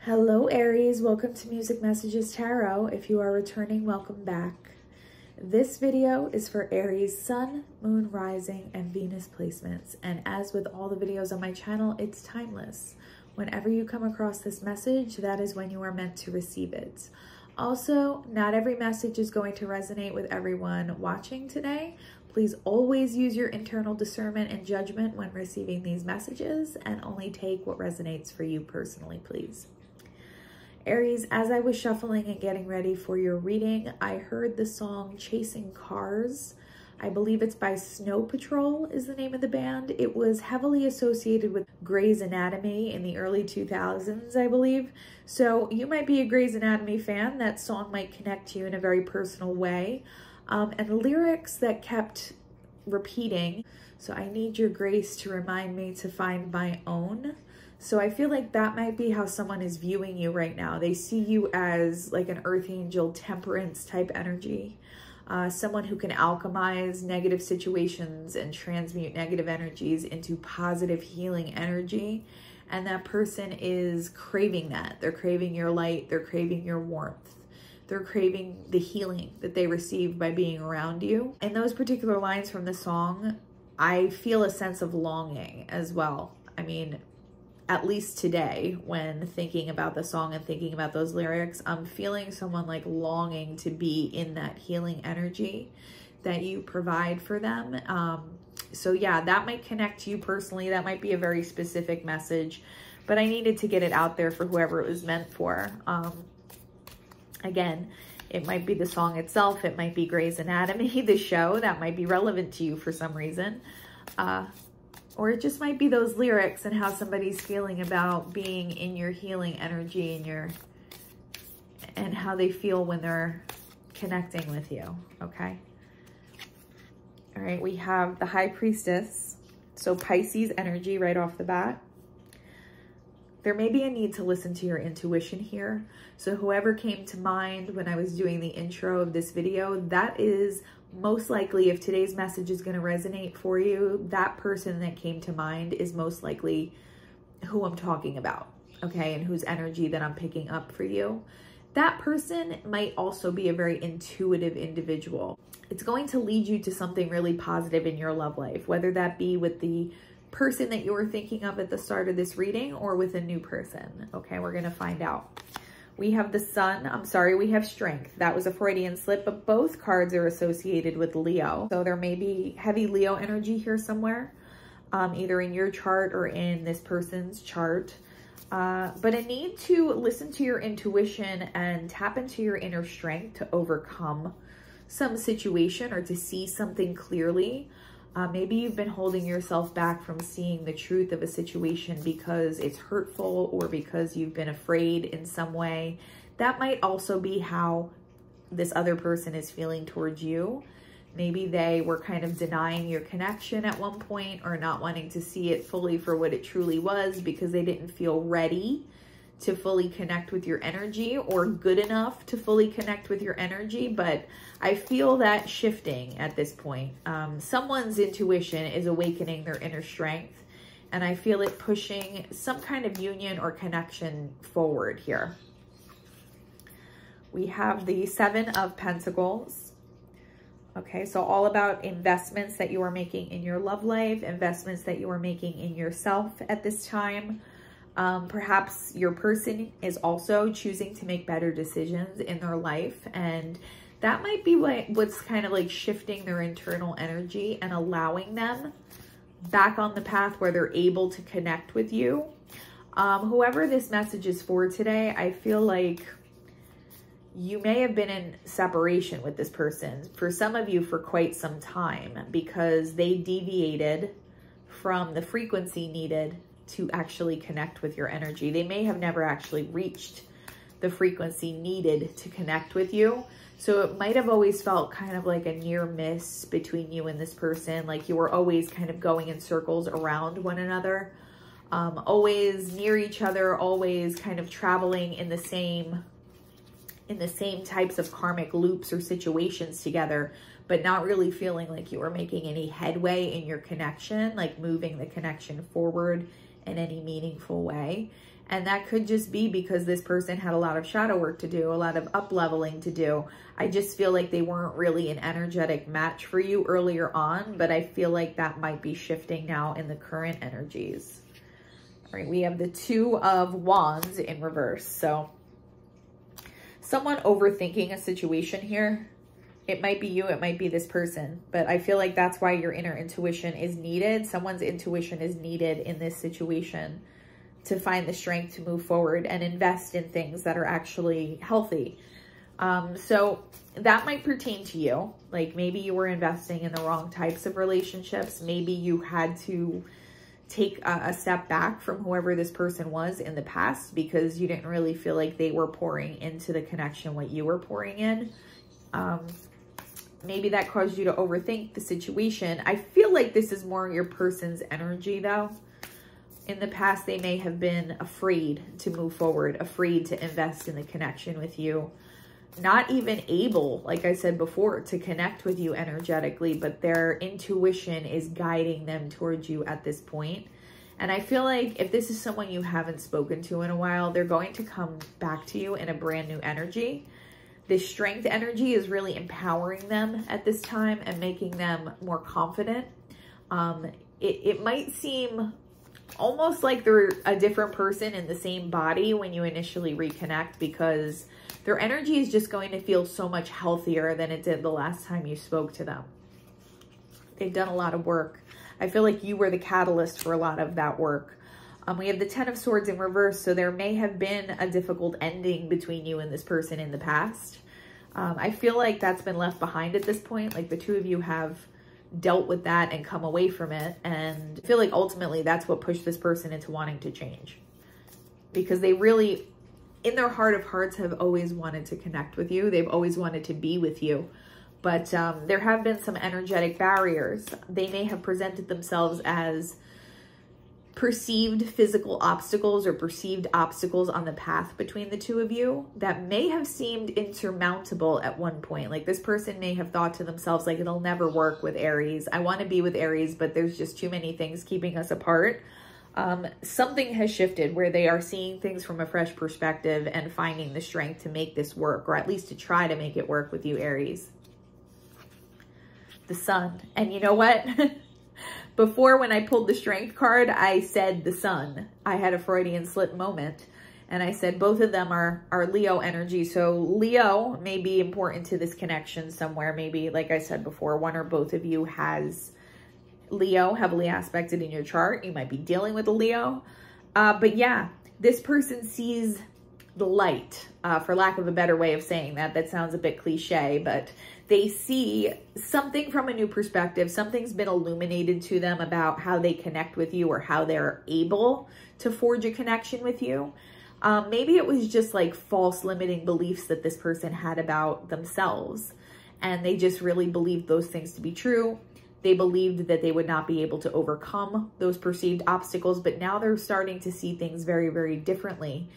Hello Aries, welcome to Music Messages Tarot. If you are returning, welcome back. This video is for Aries Sun, Moon, Rising, and Venus placements. And as with all the videos on my channel, it's timeless. Whenever you come across this message, that is when you are meant to receive it. Also, not every message is going to resonate with everyone watching today. Please always use your internal discernment and judgment when receiving these messages and only take what resonates for you personally, please. Aries, as I was shuffling and getting ready for your reading, I heard the song Chasing Cars. I believe it's by Snow Patrol is the name of the band. It was heavily associated with Grey's Anatomy in the early 2000s, I believe. So you might be a Grey's Anatomy fan. That song might connect to you in a very personal way. And lyrics that kept repeating. So I need your grace to remind me to find my own. So I feel like that might be how someone is viewing you right now. They see you as like an earth angel, temperance type energy. Someone who can alchemize negative situations and transmute negative energies into positive healing energy. And that person is craving that. They're craving your light. They're craving your warmth. They're craving the healing that they receive by being around you. In those particular lines from the song, I feel a sense of longing as well. I mean, at least today, when thinking about the song and thinking about those lyrics, I'm feeling someone like longing to be in that healing energy that you provide for them. So yeah, that might connect to you personally. That might be a very specific message, but I needed to get it out there for whoever it was meant for. Again, it might be the song itself. It might be Grey's Anatomy, the show that might be relevant to you for some reason. Or it just might be those lyrics and how somebody's feeling about being in your healing energy and how they feel when they're connecting with you, okay? All right, we have the High Priestess. So Pisces energy right off the bat. There may be a need to listen to your intuition here. So whoever came to mind when I was doing the intro of this video, that is most likely, if today's message is going to resonate for you, that person that came to mind is most likely who I'm talking about, okay, and whose energy that I'm picking up for you. That person might also be a very intuitive individual. It's going to lead you to something really positive in your love life, whether that be with the person that you were thinking of at the start of this reading or with a new person, okay? We're going to find out. We have the Sun. We have Strength. That was a Freudian slip, but both cards are associated with Leo. So there may be heavy Leo energy here somewhere, either in your chart or in this person's chart. But a need to listen to your intuition and tap into your inner strength to overcome some situation or to see something clearly. Maybe you've been holding yourself back from seeing the truth of a situation because it's hurtful or because you've been afraid in some way. That might also be how this other person is feeling towards you. Maybe they were kind of denying your connection at one point or not wanting to see it fully for what it truly was because they didn't feel ready to fully connect with your energy or good enough to fully connect with your energy. But I feel that shifting at this point. Someone's intuition is awakening their inner strength, and I feel it pushing some kind of union or connection forward here. We have the Seven of Pentacles. Okay, so all about investments that you are making in your love life, investments that you are making in yourself at this time. Perhaps your person is also choosing to make better decisions in their life, and that might be what's kind of like shifting their internal energy and allowing them back on the path where they're able to connect with you. Whoever this message is for today, I feel like you may have been in separation with this person, for some of you for quite some time, because they deviated from the frequency needed to actually connect with your energy. They may have never actually reached the frequency needed to connect with you. So it might have always felt kind of like a near miss between you and this person. Like you were always kind of going in circles around one another, always near each other, always kind of traveling in the same types of karmic loops or situations together, but not really feeling like you were making any headway in your connection, like moving the connection forward in any meaningful way. And that could just be because this person had a lot of shadow work to do, a lot of up leveling to do. I just feel like they weren't really an energetic match for you earlier on, but I feel like that might be shifting now in the current energies. All right, we have the Two of Wands in reverse. So someone overthinking a situation here. It might be you, it might be this person, but I feel like that's why your inner intuition is needed. Someone's intuition is needed in this situation to find the strength to move forward and invest in things that are actually healthy. So that might pertain to you. Like maybe you were investing in the wrong types of relationships. Maybe you had to take a step back from whoever this person was in the past because you didn't really feel like they were pouring into the connection what you were pouring in. Maybe that caused you to overthink the situation. I feel like this is more your person's energy though. In the past, they may have been afraid to move forward, afraid to invest in the connection with you. Not even able, like I said before, to connect with you energetically, but their intuition is guiding them towards you at this point. And I feel like if this is someone you haven't spoken to in a while, they're going to come back to you in a brand new energy. This strength energy is really empowering them at this time and making them more confident. It might seem almost like they're a different person in the same body when you initially reconnect because their energy is just going to feel so much healthier than it did the last time you spoke to them. They've done a lot of work. I feel like you were the catalyst for a lot of that work. We have the Ten of Swords in reverse, so there may have been a difficult ending between you and this person in the past. I feel like that's been left behind at this point. Like the two of you have dealt with that and come away from it. And I feel like ultimately that's what pushed this person into wanting to change. Because they really, in their heart of hearts, have always wanted to connect with you. They've always wanted to be with you. But there have been some energetic barriers. They may have presented themselves as perceived physical obstacles or perceived obstacles on the path between the two of you that may have seemed insurmountable at one point. Like this person may have thought to themselves, like, it'll never work with Aries. I want to be with Aries, but there's just too many things keeping us apart. Something has shifted where they are seeing things from a fresh perspective and finding the strength to make this work, or at least to try to make it work with you, Aries. The Sun. And you know what? Before, when I pulled the Strength card, I said the Sun. I had a Freudian slip moment. And I said both of them are Leo energy. So Leo may be important to this connection somewhere. Maybe, like I said before, one or both of you has Leo heavily aspected in your chart. You might be dealing with a Leo. But yeah, this person sees the light, for lack of a better way of saying that. That sounds a bit cliche, but they see something from a new perspective. Something's been illuminated to them about how they connect with you or how they're able to forge a connection with you. Maybe it was just like false limiting beliefs that this person had about themselves. And they just really believed those things to be true. They believed that they would not be able to overcome those perceived obstacles, but now they're starting to see things very, very differently.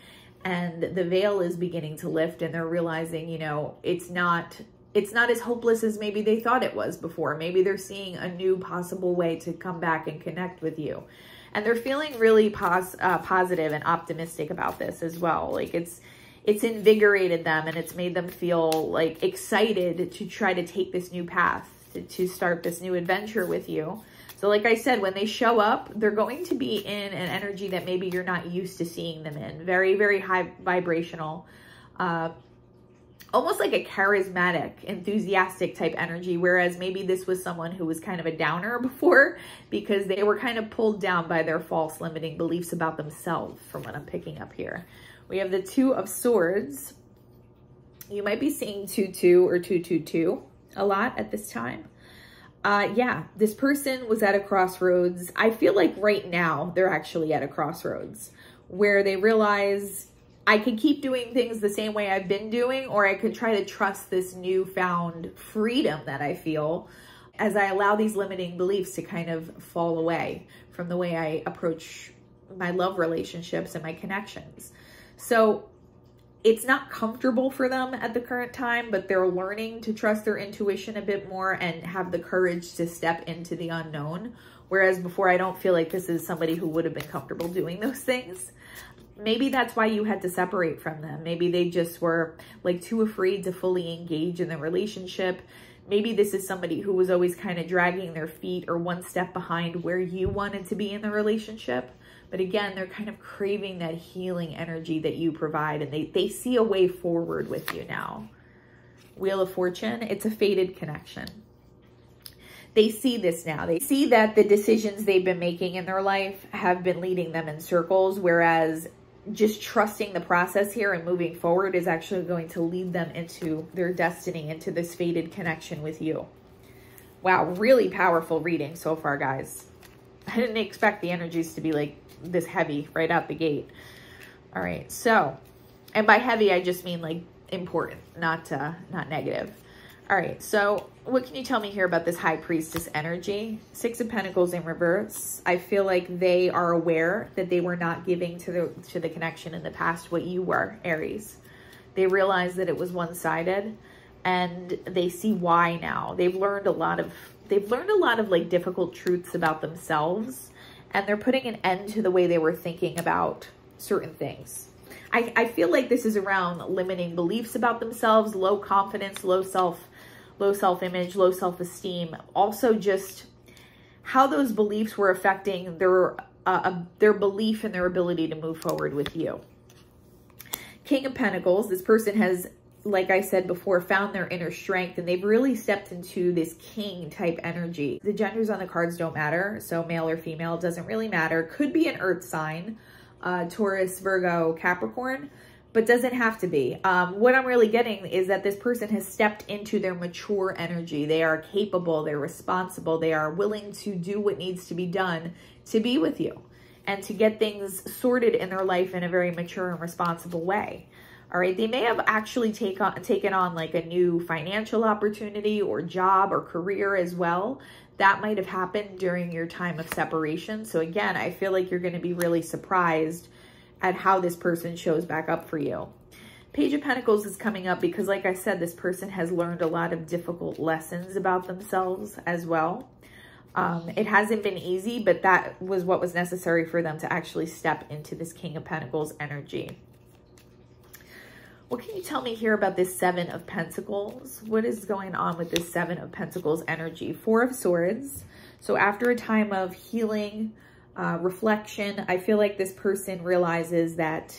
And the veil is beginning to lift and they're realizing, you know, it's not as hopeless as maybe they thought it was before. Maybe they're seeing a new possible way to come back and connect with you. And they're feeling really positive and optimistic about this as well. Like it's invigorated them and it's made them feel like excited to try to take this new path, to start this new adventure with you. So like I said, when they show up, they're going to be in an energy that maybe you're not used to seeing them in. Very, very high vibrational, almost like a charismatic, enthusiastic type energy. Whereas maybe this was someone who was kind of a downer before because they were kind of pulled down by their false limiting beliefs about themselves, from what I'm picking up here. We have the Two of Swords. You might be seeing 2-2 or 2-2-2 a lot at this time. Yeah, this person was at a crossroads. I feel like right now they're actually at a crossroads where they realize I could keep doing things the same way I've been doing, or I could try to trust this newfound freedom that I feel as I allow these limiting beliefs to kind of fall away from the way I approach my love relationships and my connections. So it's not comfortable for them at the current time, but they're learning to trust their intuition a bit more and have the courage to step into the unknown. Whereas before, I don't feel like this is somebody who would have been comfortable doing those things. Maybe that's why you had to separate from them. Maybe they just were like too afraid to fully engage in the relationship. Maybe this is somebody who was always kind of dragging their feet or one step behind where you wanted to be in the relationship. But again, they're kind of craving that healing energy that you provide, and they see a way forward with you now. Wheel of Fortune, it's a fated connection. They see this now. They see that the decisions they've been making in their life have been leading them in circles, whereas just trusting the process here and moving forward is actually going to lead them into their destiny, into this fated connection with you. Wow, really powerful reading so far, guys. I didn't expect the energies to be like this heavy right out the gate. All right, so, and by heavy, I just mean like important, not negative. All right, so what can you tell me here about this High Priestess energy? Six of Pentacles in reverse. I feel like they are aware that they were not giving to the connection in the past what you were, Aries. They realized that it was one-sided, and they see why now. They've learned a lot of like difficult truths about themselves, and they're putting an end to the way they were thinking about certain things. I feel like this is around limiting beliefs about themselves, low confidence, low self-image, low self-esteem. Also just how those beliefs were affecting their belief in their ability to move forward with you. King of Pentacles, this person has, like I said before, found their inner strength, and they've really stepped into this king type energy. The genders on the cards don't matter, so male or female doesn't really matter. Could be an earth sign, Taurus, Virgo, Capricorn, but doesn't have to be. What I'm really getting is that this person has stepped into their mature energy. They are capable, they're responsible, they are willing to do what needs to be done to be with you and to get things sorted in their life in a very mature and responsible way. All right, they may have actually taken on like a new financial opportunity or job or career as well. That might have happened during your time of separation. So again, I feel like you're going to be really surprised at how this person shows back up for you. Page of Pentacles is coming up because, like I said, this person has learned a lot of difficult lessons about themselves as well. It hasn't been easy, but that was what was necessary for them to actually step into this King of Pentacles energy. What can you tell me here about this Seven of Pentacles? What is going on with this Seven of Pentacles energy? Four of Swords. So after a time of healing, reflection, I feel like this person realizes that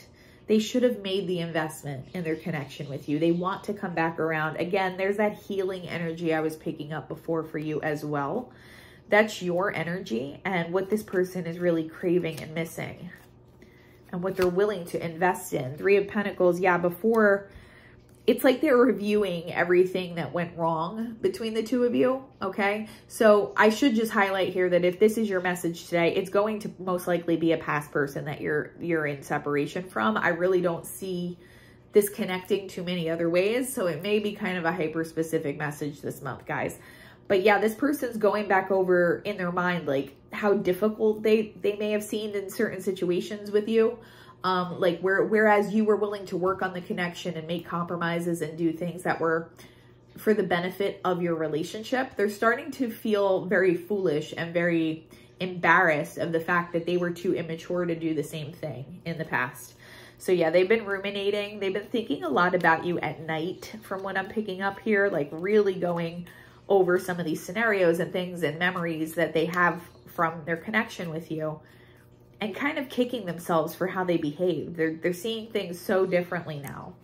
they should have made the investment in their connection with you. They want to come back around. Again, there's that healing energy I was picking up before for you as well. That's your energy and what this person is really craving and missing, and what they're willing to invest in. Three of Pentacles, yeah, before, it's like they're reviewing everything that went wrong between the two of you, okay? So I should just highlight here that if this is your message today, it's going to most likely be a past person that you're in separation from. I really don't see this connecting too many other ways, so it may be kind of a hyper-specific message this month, guys. But yeah, this person's going back over in their mind, like, how difficult they may have seemed in certain situations with you. Like whereas you were willing to work on the connection and make compromises and do things that were for the benefit of your relationship, they're starting to feel very foolish and very embarrassed of the fact that they were too immature to do the same thing in the past. So yeah, they've been ruminating. They've been thinking a lot about you at night from what I'm picking up here, like really going over some of these scenarios and things and memories that they have from their connection with you, and kind of kicking themselves for how they behave. They're seeing things so differently now.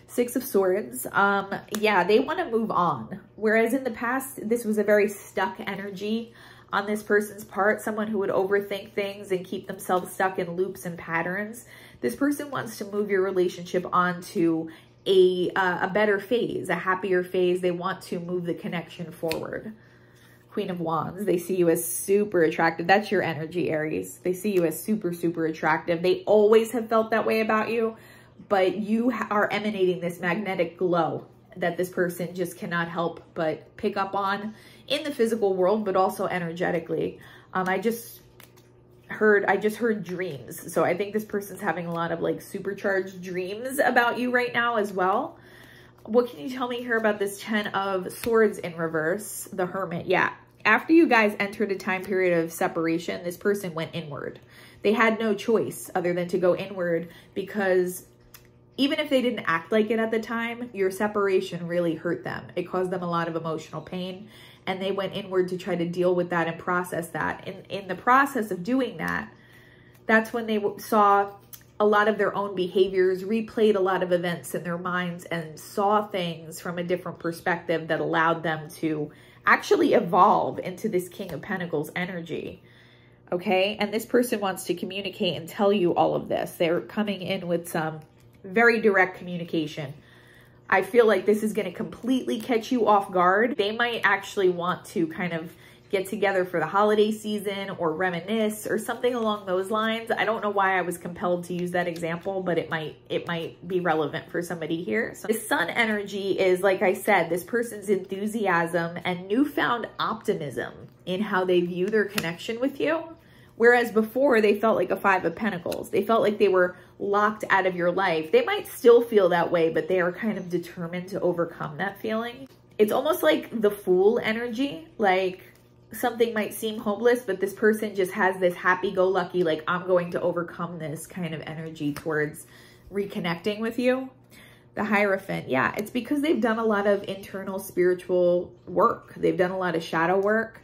Six of Swords. Yeah, they want to move on. Whereas in the past, this was a very stuck energy on this person's part. Someone who would overthink things and keep themselves stuck in loops and patterns. This person wants to move your relationship onto a better phase, a happier phase. They want to move the connection forward. Queen of Wands, they see you as super attractive. That's your energy, Aries. They see you as super, super attractive. They always have felt that way about you, but you are emanating this magnetic glow that this person just cannot help but pick up on in the physical world, but also energetically. I just heard dreams. So I think this person's having a lot of like supercharged dreams about you right now as well. What can you tell me here about this Ten of Swords in reverse? The Hermit. Yeah, After you guys entered a time period of separation, this person went inward. They had no choice other than to go inward, because even if they didn't act like it at the time, your separation really hurt them. It caused them a lot of emotional pain, and they went inward to try to deal with that and process that. In the process of doing that, that's when they saw a lot of their own behaviors, replayed a lot of events in their minds, and saw things from a different perspective that allowed them to actually evolve into this King of Pentacles energy. Okay, and this person wants to communicate and tell you all of this. They're coming in with some very direct communication. I feel like this is going to completely catch you off guard. They might actually want to kind of get together for the holiday season or reminisce or something along those lines. I don't know why I was compelled to use that example, but it might be relevant for somebody here. So the sun energy is, like I said, this person's enthusiasm and newfound optimism in how they view their connection with you. Whereas before, they felt like a Five of Pentacles. They felt like they were locked out of your life. They might still feel that way, but they are kind of determined to overcome that feeling. It's almost like the Fool energy. Like, something might seem hopeless, but this person just has this happy-go-lucky, like, I'm going to overcome this kind of energy towards reconnecting with you. The Hierophant, yeah, it's because they've done a lot of internal spiritual work. They've done a lot of shadow work.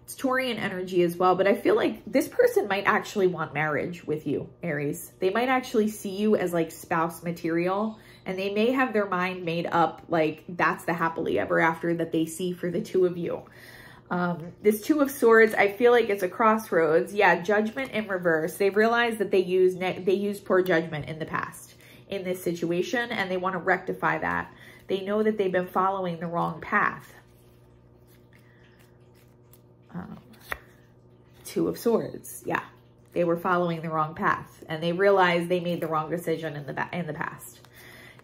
It's Taurian energy as well, but I feel like this person might actually want marriage with you, Aries. They might actually see you as like spouse material, and they may have their mind made up like that's the happily ever after that they see for the two of you. This Two of Swords, I feel like it's a crossroads. Yeah, Judgment in reverse. They've realized that they used poor judgment in the past in this situation, and they want to rectify that. They know that they've been following the wrong path. Two of Swords. Yeah, they were following the wrong path, and they realized they made the wrong decision in the past.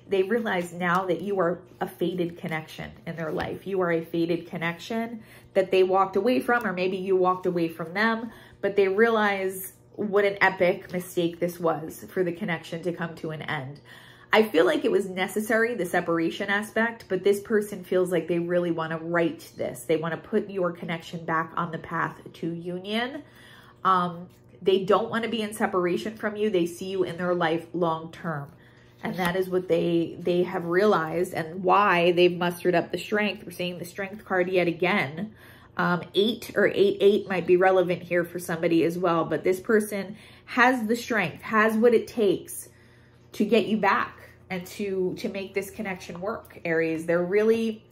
They realize now that you are a fated connection in their life. You are a fated connection that they walked away from, or maybe you walked away from them, but they realize what an epic mistake this was for the connection to come to an end. I feel like it was necessary, the separation aspect, but this person feels like they really want to right this. They want to put your connection back on the path to union. They don't want to be in separation from you. They see you in their life long term. And that is what they have realized, and why they've mustered up the strength. We're seeing the Strength card yet again. 8 or 8 might be relevant here for somebody as well. But this person has the strength, has what it takes to get you back and to make this connection work, Aries. They're really,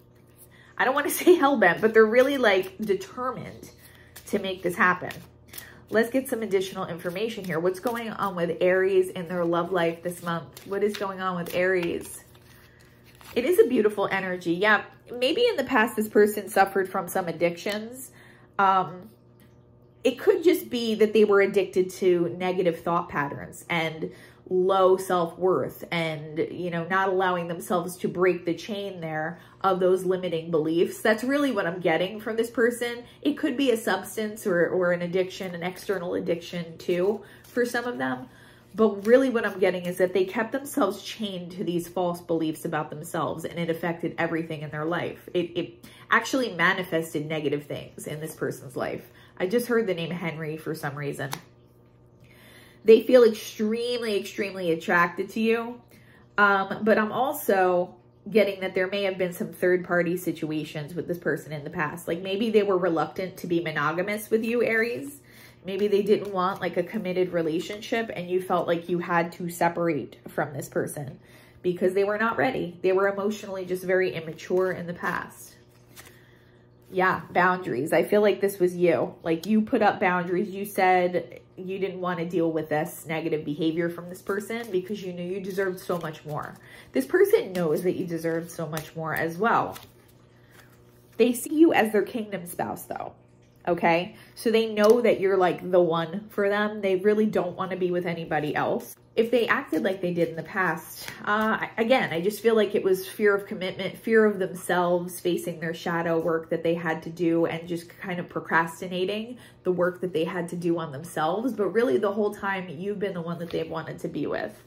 I don't want to say hell-bent, but they're really like determined to make this happen. Let's get some additional information here. What's going on with Aries in their love life this month? What is going on with Aries? It is a beautiful energy. Yeah, maybe in the past this person suffered from some addictions. It could just be that they were addicted to negative thought patterns and low self-worth, and, you know, not allowing themselves to break the chain there of those limiting beliefs. That's really what I'm getting from this person. It could be a substance or an addiction, an external addiction too, for some of them. But really what I'm getting is that they kept themselves chained to these false beliefs about themselves, and it affected everything in their life. It actually manifested negative things in this person's life. I just heard the name Henry for some reason. They feel extremely, extremely attracted to you. But I'm also getting that there may have been some third-party situations with this person in the past. Like maybe they were reluctant to be monogamous with you, Aries. Maybe they didn't want like a committed relationship, and you felt like you had to separate from this person because they were not ready. They were emotionally just very immature in the past. Yeah, boundaries. I feel like this was you. Like you put up boundaries. You said you didn't want to deal with this negative behavior from this person because you knew you deserved so much more. This person knows that you deserved so much more as well. They see you as their kingdom spouse though. Okay, so they know that you're like the one for them. They really don't want to be with anybody else. If they acted like they did in the past, again, I just feel like it was fear of commitment, fear of themselves, facing their shadow work that they had to do, and just kind of procrastinating the work that they had to do on themselves. But really the whole time you've been the one that they've wanted to be with.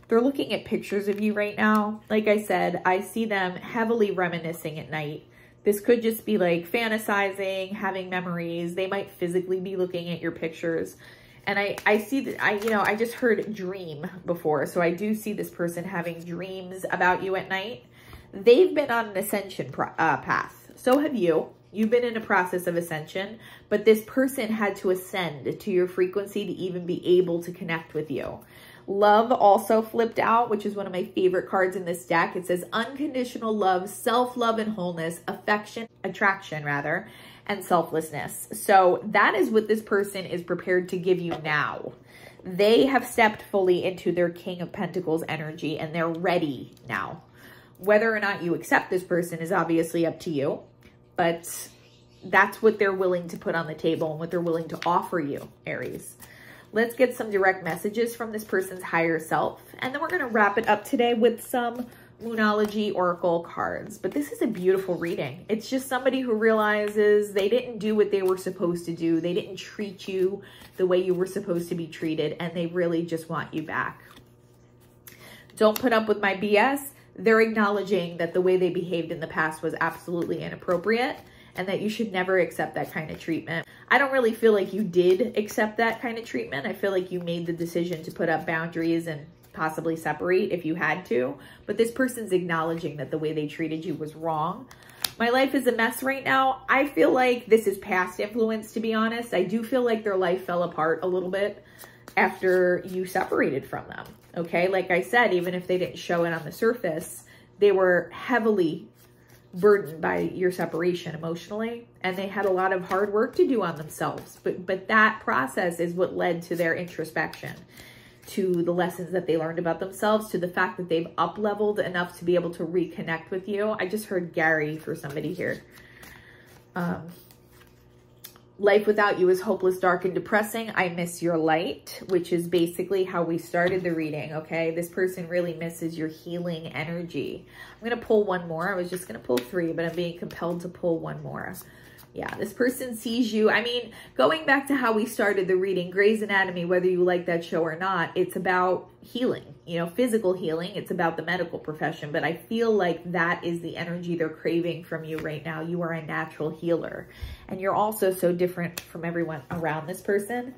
They're looking at pictures of you right now. Like I said, I see them heavily reminiscing at night. This could just be like fantasizing, having memories. They might physically be looking at your pictures. And I see that, I just heard dream before. So I do see this person having dreams about you at night. They've been on an ascension path. So have you. You've been in a process of ascension, but this person had to ascend to your frequency to even be able to connect with you. Love also flipped out, which is one of my favorite cards in this deck. It says unconditional love, self-love and wholeness, attraction rather, and selflessness. So that is what this person is prepared to give you now. They have stepped fully into their King of Pentacles energy and they're ready now. Whether or not you accept this person is obviously up to you, but that's what they're willing to put on the table and what they're willing to offer you, Aries. Let's get some direct messages from this person's higher self. And then we're going to wrap it up today with some Moonology Oracle cards. But this is a beautiful reading. It's just somebody who realizes they didn't do what they were supposed to do. They didn't treat you the way you were supposed to be treated. And they really just want you back. Don't put up with my BS. They're acknowledging that the way they behaved in the past was absolutely inappropriate and that you should never accept that kind of treatment. I don't really feel like you did accept that kind of treatment. I feel like you made the decision to put up boundaries and possibly separate if you had to, but this person's acknowledging that the way they treated you was wrong. My life is a mess right now. I feel like this is past influence, to be honest. I do feel like their life fell apart a little bit after you separated from them. Okay, like I said, even if they didn't show it on the surface, they were heavily burdened by your separation emotionally, and they had a lot of hard work to do on themselves. But that process is what led to their introspection, to the lessons that they learned about themselves, to the fact that they've up-leveled enough to be able to reconnect with you. I just heard Gary for somebody here. Life without you is hopeless, dark, and depressing. I miss your light, which is basically how we started the reading, okay? This person really misses your healing energy. I'm going to pull one more. I was just going to pull three, but I'm being compelled to pull one more. Yeah, this person sees you. I mean, going back to how we started the reading, Grey's Anatomy, whether you like that show or not, it's about healing, you know, physical healing. It's about the medical profession, but I feel like that is the energy they're craving from you right now. You are a natural healer, and you're also so different from everyone around this person.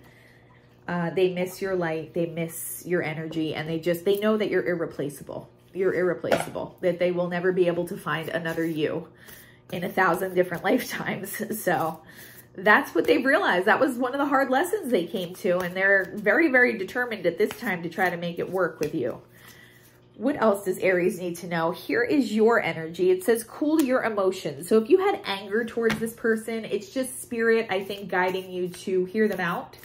They miss your light, they miss your energy, and they know that you're irreplaceable. You're irreplaceable, that they will never be able to find another you in 1,000 different lifetimes. So that's what they've realized. That was one of the hard lessons they came to, and they're very, very determined at this time to try to make it work with you. What else does Aries need to know? Here is your energy. It says cool your emotions. So if you had anger towards this person, it's just spirit, I think, guiding you to hear them out,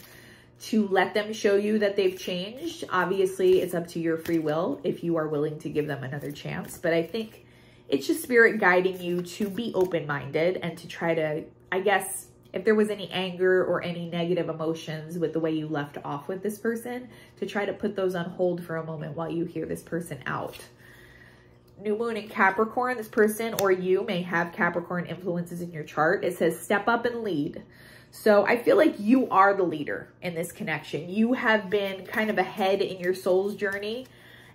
to let them show you that they've changed. Obviously, it's up to your free will if you are willing to give them another chance. But I think it's just spirit guiding you to be open-minded and to try to, I guess, if there was any anger or any negative emotions with the way you left off with this person, to try to put those on hold for a moment while you hear this person out. New moon in Capricorn, this person or you may have Capricorn influences in your chart. It says step up and lead. So I feel like you are the leader in this connection. You have been kind of ahead in your soul's journey,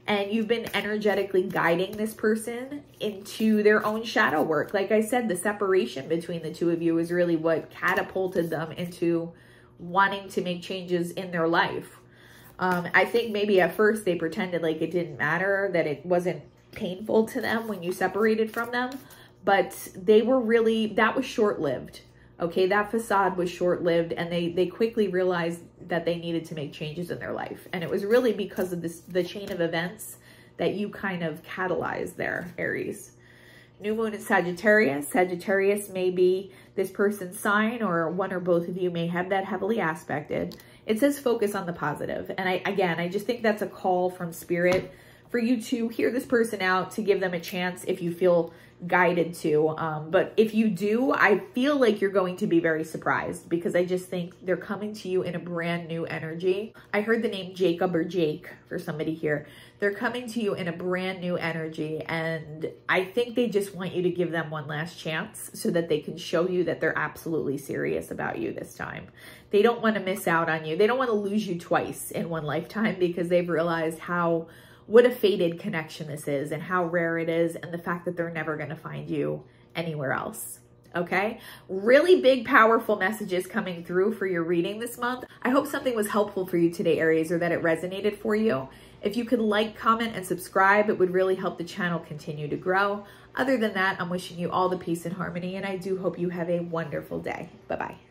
and you've been energetically guiding this person into their own shadow work. Like I said, the separation between the two of you is really what catapulted them into wanting to make changes in their life. I think maybe at first they pretended like it didn't matter, that it wasn't painful to them when you separated from them, but they were really, that was short-lived. Okay, that facade was short-lived, and they quickly realized that they needed to make changes in their life. And it was really because of the chain of events that you kind of catalyzed there, Aries. New moon in Sagittarius. Sagittarius may be this person's sign, or one or both of you may have that heavily aspected. It says focus on the positive. And I just think that's a call from spirit for you to hear this person out, to give them a chance if you feel guided to. But if you do, I feel like you're going to be very surprised, because I just think they're coming to you in a brand new energy. I heard the name Jacob or Jake for somebody here. They're coming to you in a brand new energy, and I think they just want you to give them one last chance so that they can show you that they're absolutely serious about you this time. They don't want to miss out on you. They don't want to lose you twice in one lifetime, because they've realized what a fated connection this is, and how rare it is, and the fact that they're never going to find you anywhere else. Okay? Really big, powerful messages coming through for your reading this month. I hope something was helpful for you today, Aries, or that it resonated for you. If you could like, comment, and subscribe, it would really help the channel continue to grow. Other than that, I'm wishing you all the peace and harmony, and I do hope you have a wonderful day. Bye-bye.